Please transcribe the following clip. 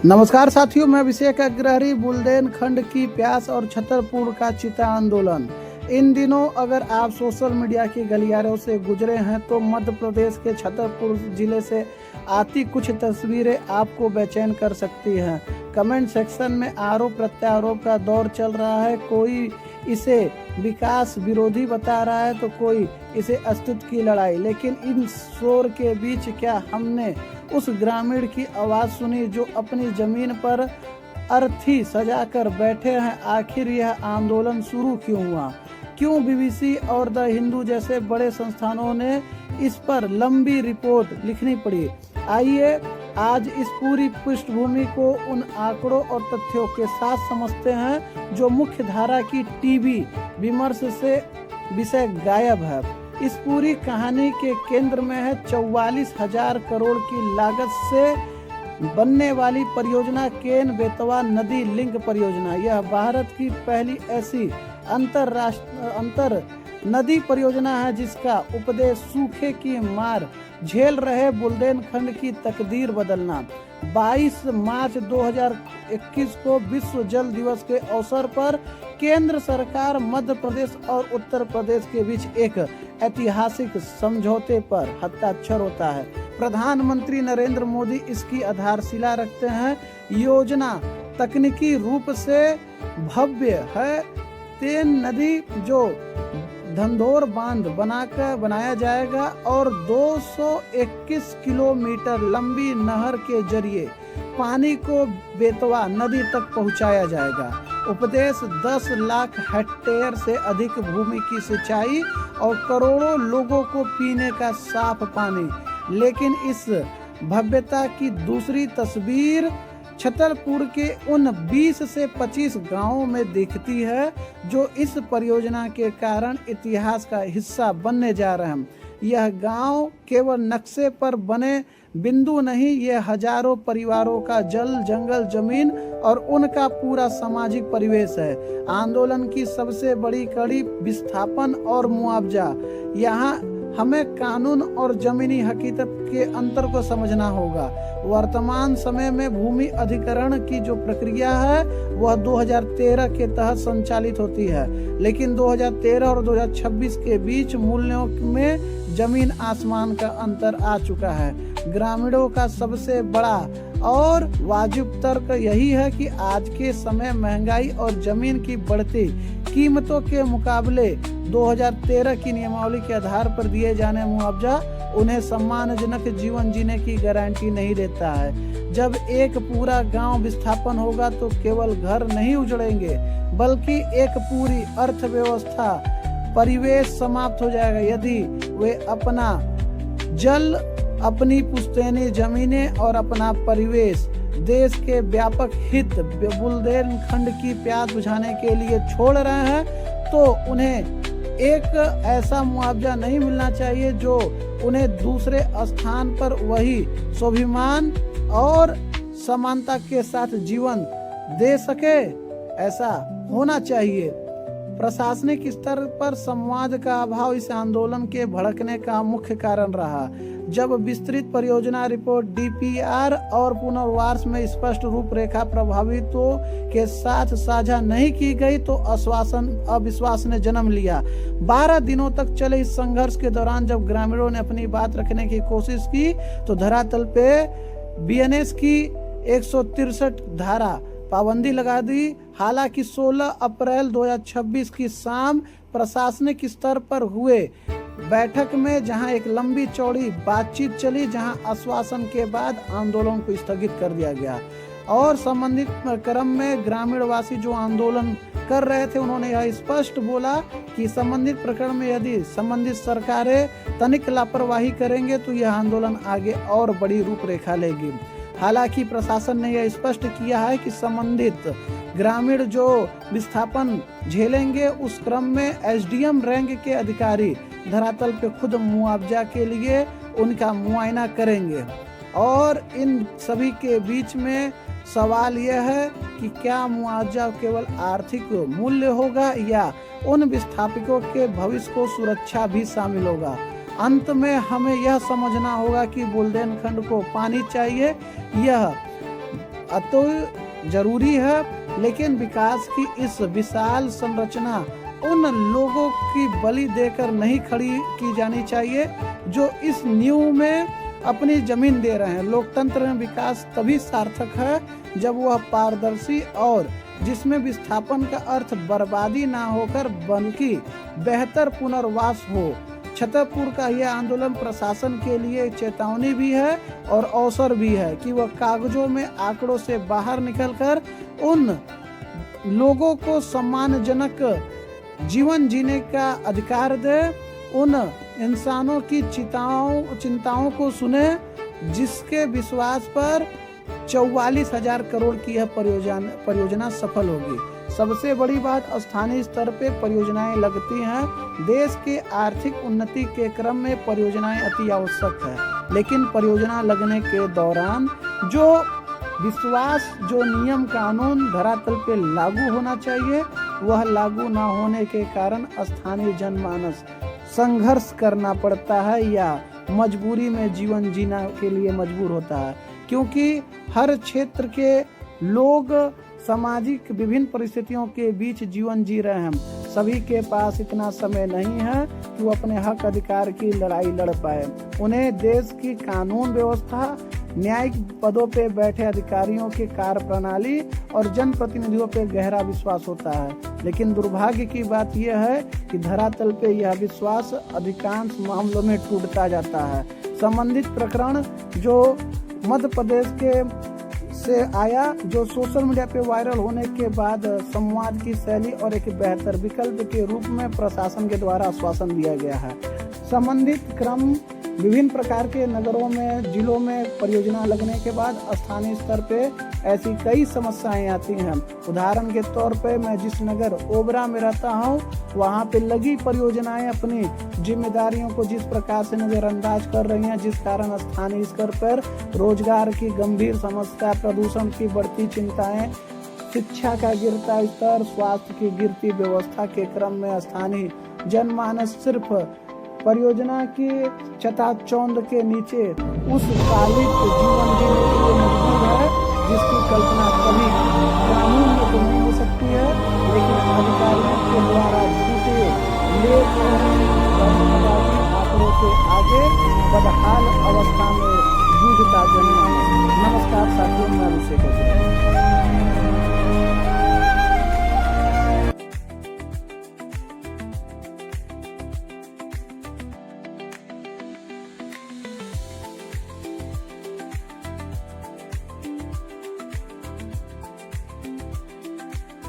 नमस्कार साथियों, मैं अभिषेक अग्रहरी। बुंदेलखंड की प्यास और छतरपुर का चिता आंदोलन। इन दिनों अगर आप सोशल मीडिया की गलियारों से गुजरे हैं तो मध्य प्रदेश के छतरपुर जिले से आती कुछ तस्वीरें आपको बेचैन कर सकती हैं। कमेंट सेक्शन में आरोप प्रत्यारोप का दौर चल रहा है। कोई इसे विकास विरोधी बता रहा है तो कोई इसे अस्तित्व की लड़ाई। लेकिन इन शोर के बीच क्या हमने उस ग्रामीण की आवाज़ सुनी जो अपनी जमीन पर अर्थी सजाकर बैठे हैं? आखिर यह आंदोलन शुरू क्यों हुआ? क्यों बीबीसी और द हिंदू जैसे बड़े संस्थानों ने इस पर लंबी रिपोर्ट लिखनी पड़ी? आइए आज इस पूरी पृष्ठभूमि को उन आंकड़ों और तथ्यों के साथ समझते हैं जो मुख्य धारा की टीवी विमर्श से विषय गायब है। इस पूरी कहानी के केंद्र में है 44,000 करोड़ की लागत से बनने वाली परियोजना केन बेतवा नदी लिंक परियोजना। यह भारत की पहली ऐसी अंतर नदी परियोजना है जिसका उपदेश सूखे की मार झेल रहे बुंदेलखंड की तकदीर बदलना। 22 मार्च 2021 को विश्व जल दिवस के अवसर पर केंद्र सरकार मध्य प्रदेश और उत्तर प्रदेश के बीच एक ऐतिहासिक समझौते पर हस्ताक्षर होता है। प्रधानमंत्री नरेंद्र मोदी इसकी आधारशिला रखते हैं। योजना तकनीकी रूप से भव्य है। तेन नदी जो धंधोर बांध बनाया जाएगा और 221 किलोमीटर लंबी नहर के जरिए पानी को बेतवा नदी तक पहुंचाया जाएगा। उपदेश 10 लाख हेक्टेयर से अधिक भूमि की सिंचाई और करोड़ों लोगों को पीने का साफ पानी। लेकिन इस भव्यता की दूसरी तस्वीर छतरपुर के उन 20 से 25 गांवों में दिखती है जो इस परियोजना के कारण इतिहास का हिस्सा बनने जा रहे हैं। यह गांव केवल नक्शे पर बने बिंदु नहीं, यह हजारों परिवारों का जल जंगल जमीन और उनका पूरा सामाजिक परिवेश है। आंदोलन की सबसे बड़ी कड़ी विस्थापन और मुआवजा। यहाँ हमें कानून और जमीनी हकीकत के अंतर को समझना होगा। वर्तमान समय में भूमि अधिग्रहण की जो प्रक्रिया है वह 2013 के तहत संचालित होती है, लेकिन 2013 और 2026 के बीच मूल्यों में जमीन आसमान का अंतर आ चुका है। ग्रामीणों का सबसे बड़ा और वाजिब तर्क यही है कि आज के समय महंगाई और जमीन की बढ़ती कीमतों के मुकाबले 2013 की नियमावली के आधार पर दिए जाने मुआवजा उन्हें सम्मानजनक जीवन जीने की गारंटी नहीं देता है। जब एक पूरा गांव विस्थापन होगा तो केवल घर नहीं उजड़ेंगे बल्कि एक पूरी अर्थव्यवस्था परिवेश समाप्त हो जाएगा। यदि वे अपना जल, अपनी पुश्तैनी जमीनें और अपना परिवेश देश के व्यापक हित बुंदेलखंड की प्यास बुझाने के लिए छोड़ रहे हैं तो उन्हें एक ऐसा मुआवजा नहीं मिलना चाहिए जो उन्हें दूसरे स्थान पर वही स्वाभिमान और समानता के साथ जीवन दे सके। ऐसा होना चाहिए। प्रशासनिक स्तर पर संवाद का अभाव इस आंदोलन के भड़कने का मुख्य कारण रहा। जब विस्तृत परियोजना रिपोर्ट डीपीआर और पुनर्वास में स्पष्ट रूपरेखा प्रभावितों के साथ साझा नहीं की गई तो अविश्वास ने जन्म लिया। 12 दिनों तक चले इस संघर्ष के दौरान जब ग्रामीणों ने अपनी बात रखने की कोशिश की तो धरातल पे बीएनएस की 163 धारा पाबंदी लगा दी। हालांकि 16 अप्रैल 2026 की शाम प्रशासनिक स्तर पर हुए बैठक में जहां एक लंबी चौड़ी बातचीत चली, जहां आश्वासन के बाद आंदोलन को स्थगित कर दिया गया और संबंधित क्रम में ग्रामीणवासी जो आंदोलन कर रहे थे उन्होंने यह स्पष्ट बोला कि संबंधित प्रकरण में यदि संबंधित सरकारें तनिक लापरवाही करेंगे तो यह आंदोलन आगे और बड़ी रूपरेखा लेगी। हालांकि प्रशासन ने यह स्पष्ट किया है कि संबंधित ग्रामीण जो विस्थापन झेलेंगे उस क्रम में एसडीएम रैंक के अधिकारी धरातल पे खुद मुआवजा के लिए उनका मुआयना करेंगे। और इन सभी के बीच में सवाल यह है कि क्या मुआवजा केवल आर्थिक मूल्य होगा या उन विस्थापितों के भविष्य को सुरक्षा भी शामिल होगा। अंत में हमें यह समझना होगा कि बुंदेलखंड को पानी चाहिए। यह अति जरूरी है, लेकिन विकास की इस विशाल संरचना उन लोगों की बलि देकर नहीं खड़ी की जानी चाहिए जो इस नींव में अपनी जमीन दे रहे हैं। लोकतंत्र में विकास तभी सार्थक है जब वह पारदर्शी और जिसमें विस्थापन का अर्थ बर्बादी ना होकर बल्कि बेहतर पुनर्वास हो। छतरपुर का यह आंदोलन प्रशासन के लिए चेतावनी भी है और अवसर भी है कि वह कागजों में आंकड़ों से बाहर निकलकर उन लोगों को सम्मानजनक जीवन जीने का अधिकार दे, उन इंसानों की चिंताओं को सुने जिसके विश्वास पर 44,000 करोड़ की यह परियोजना सफल होगी। सबसे बड़ी बात, स्थानीय स्तर पे परियोजनाएं लगती हैं। देश के आर्थिक उन्नति के क्रम में परियोजनाएं अति आवश्यक है, लेकिन परियोजना लगने के दौरान जो विश्वास, जो नियम कानून धरातल पे लागू होना चाहिए, वह लागू ना होने के कारण स्थानीय जनमानस संघर्ष करना पड़ता है या मजबूरी में जीवन जीना के लिए मजबूर होता है, क्योंकि हर क्षेत्र के लोग सामाजिक विभिन्न परिस्थितियों के बीच जीवन जी रहे हैं। सभी के पास इतना समय नहीं है कि वो अपने हक अधिकार की लड़ाई लड़ पाए। उन्हें देश की कानून व्यवस्था, न्यायिक पदों पे बैठे अधिकारियों की कार्य प्रणाली और जनप्रतिनिधियों पे गहरा विश्वास होता है, लेकिन दुर्भाग्य की बात यह है कि धरातल पे यह विश्वास अधिकांश मामलों में टूटता जाता है। संबंधित प्रकरण जो मध्य प्रदेश के से आया, जो सोशल मीडिया पे वायरल होने के बाद संवाद की शैली और एक बेहतर विकल्प के रूप में प्रशासन के द्वारा आश्वासन दिया गया है। संबंधित क्रम विभिन्न प्रकार के नगरों में, जिलों में परियोजना लगने के बाद स्थानीय स्तर पे ऐसी कई समस्याएं आती हैं। उदाहरण के तौर पे मैं जिस नगर ओबरा में रहता हूँ, वहाँ पे लगी परियोजनाएं अपनी जिम्मेदारियों को जिस प्रकार से नजरअंदाज कर रही हैं, जिस कारण स्थानीय स्तर पर रोजगार की गंभीर समस्या, प्रदूषण की बढ़ती चिंताएं, शिक्षा का गिरता स्तर, स्वास्थ्य की गिरती व्यवस्था के क्रम में स्थानीय जनमानस सिर्फ परियोजना की चकाचौंध के नीचे उस कालिक जीवन जीने के लिए मजबूर है जिसकी कल्पना कभी कानून में तो नहीं हो सकती है, लेकिन अधिकारियों के द्वारा झूठे लेख आंकड़ों के आगे बदहाल अवस्था में जूझता जनमानस। नमस्कार साथियों, मैं अभिषेक।